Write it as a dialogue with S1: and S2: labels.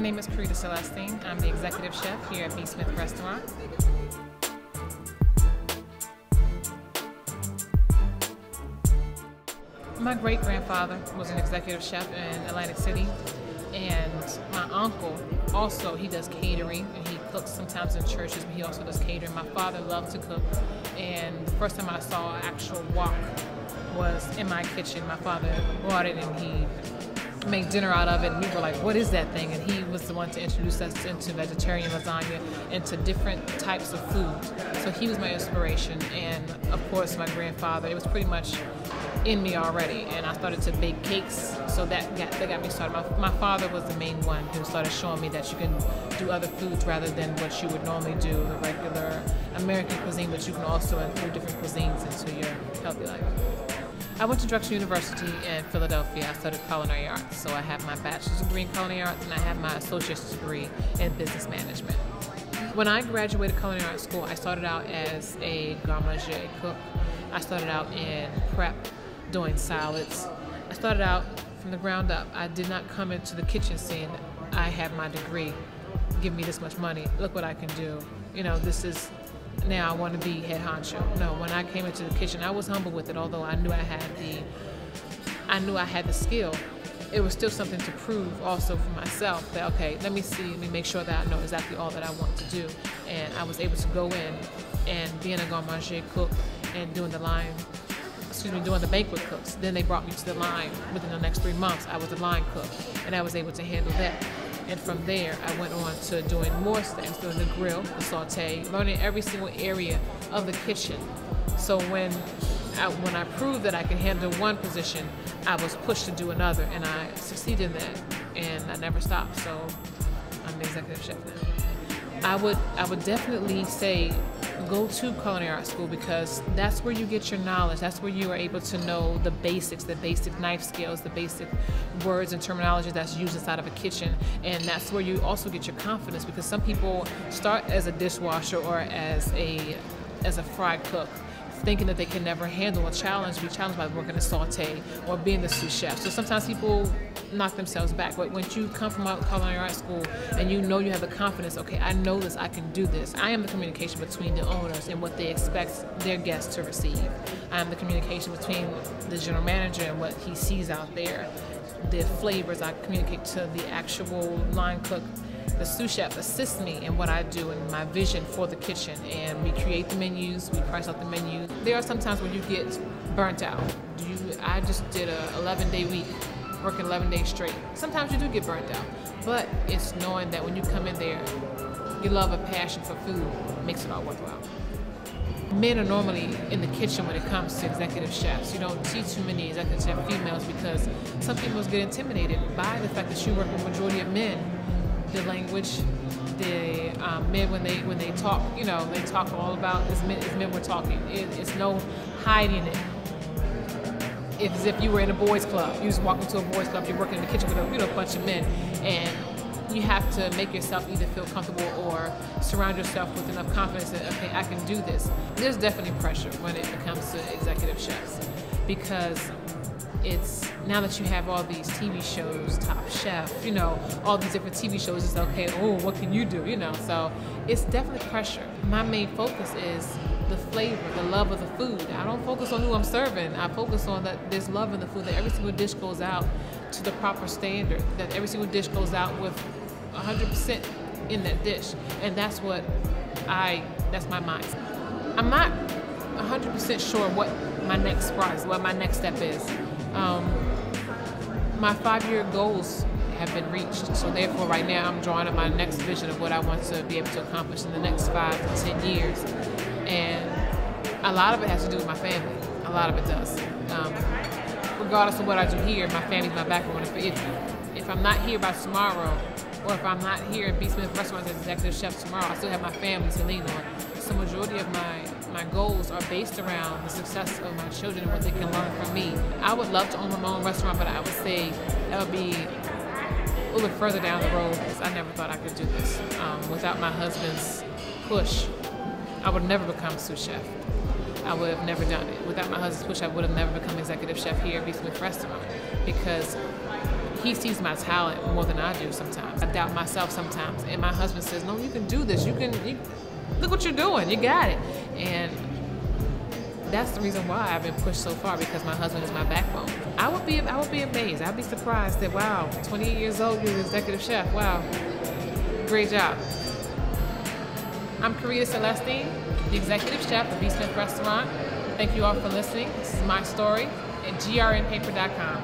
S1: name is Karida Celestine. I'm the executive chef here at B. Smith Restaurant. My great-grandfather was an executive chef in Atlantic City, and my uncle also, he does catering, and he cooks sometimes in churches, but he also does catering. My father loved to cook, and the first time I saw an actual wok was in my kitchen. My father brought it and he made dinner out of it, and we were like, what is that thing? And he was the one to introduce us into vegetarian lasagna, into different types of food. So he was my inspiration, and of course my grandfather, it was pretty much in me already, and I started to bake cakes, so that got me started. My father was the main one who started showing me that you can do other foods rather than what you would normally do, the regular American cuisine, but you can also include different cuisines into your healthy life. I went to Drexel University in Philadelphia. I studied culinary arts, so I have my bachelor's degree in culinary arts and I have my associate's degree in business management. When I graduated culinary arts school, I started out as a garde manger cook. I started out in prep, doing salads. I started out from the ground up. I did not come into the kitchen saying, I have my degree, give me this much money, look what I can do. You know, this is, now I want to be head honcho. No, when I came into the kitchen, I was humble with it, although I knew I had the skill. It was still something to prove also for myself that, okay, let me make sure that I know exactly all that I want to do. And I was able to go in and being a garde manger cook and doing the banquet cooks. Then they brought me to the line within the next 3 months. I was a line cook and I was able to handle that. And from there, I went on to doing more things, doing the grill, the saute, learning every single area of the kitchen. So when I proved that I could handle one position, I was pushed to do another, and I succeeded in that, and I never stopped. So I'm the executive chef now. I would definitely say go to culinary arts school, because that's where you get your knowledge. That's where you are able to know the basics, the basic knife skills, the basic words and terminology that's used inside of a kitchen. And that's where you also get your confidence, because some people start as a dishwasher or as a fry cook, thinking that they can never handle a challenge, be challenged by working a saute or being the sous chef. So sometimes people knock themselves back. But when you come from a culinary arts school and you know you have the confidence, okay, I know this, I can do this. I am the communication between the owners and what they expect their guests to receive. I am the communication between the general manager and what he sees out there. The flavors, I communicate to the actual line cook. The sous chef assists me in what I do and my vision for the kitchen, and we create the menus, we price out the menu. There are some times when you get burnt out. I just did a 11-day week, working 11 days straight. Sometimes you do get burnt out, but it's knowing that when you come in there, your love and passion for food makes it all worthwhile. Men are normally in the kitchen when it comes to executive chefs. You don't see too many executive chef females because some people get intimidated by the fact that you work with a majority of men. The language, the men when they talk, you know, they talk all about as men were talking. It's no hiding it. It's as if you were in a boys' club. You just walk into a boys' club. You're working in the kitchen with a bunch of men, and you have to make yourself either feel comfortable or surround yourself with enough confidence that, okay, I can do this. There's definitely pressure when it comes to executive chefs, because it's, now that you have all these TV shows, Top Chef, you know, all these different TV shows, it's okay, oh, what can you do, you know? So it's definitely pressure. My main focus is the flavor, the love of the food. I don't focus on who I'm serving. I focus on that there's love in the food, that every single dish goes out to the proper standard, that every single dish goes out with 100% in that dish. And that's that's my mindset. I'm not 100% sure what my next prize, what my next step is. My 5-year goals have been reached, so therefore right now I'm drawing up my next vision of what I want to be able to accomplish in the next 5 to 10 years. And a lot of it has to do with my family. A lot of it does. Regardless of what I do here, my family's my backbone. If I'm not here by tomorrow, or if I'm not here at B. Smith Restaurant as executive chef tomorrow, I still have my family to lean on. So majority of my goals are based around the success of my children and what they can learn from me. I would love to own my own restaurant, but I would say that would be a little bit further down the road, because I never thought I could do this. Without my husband's push, I would have never become sous chef. I would have never done it. Without my husband's push, I would have never become executive chef here at B. Smith Restaurant, because he sees my talent more than I do sometimes. I doubt myself sometimes. And my husband says, no, you can do this. Look what you're doing. You got it. And that's the reason why I've been pushed so far, because my husband is my backbone. I would be amazed. I'd be surprised that, wow, 28 years old, you're the executive chef. Wow, great job. I'm Karida Celestine, the executive chef of B. Smith Restaurant. Thank you all for listening. This is my story at grnpaper.com.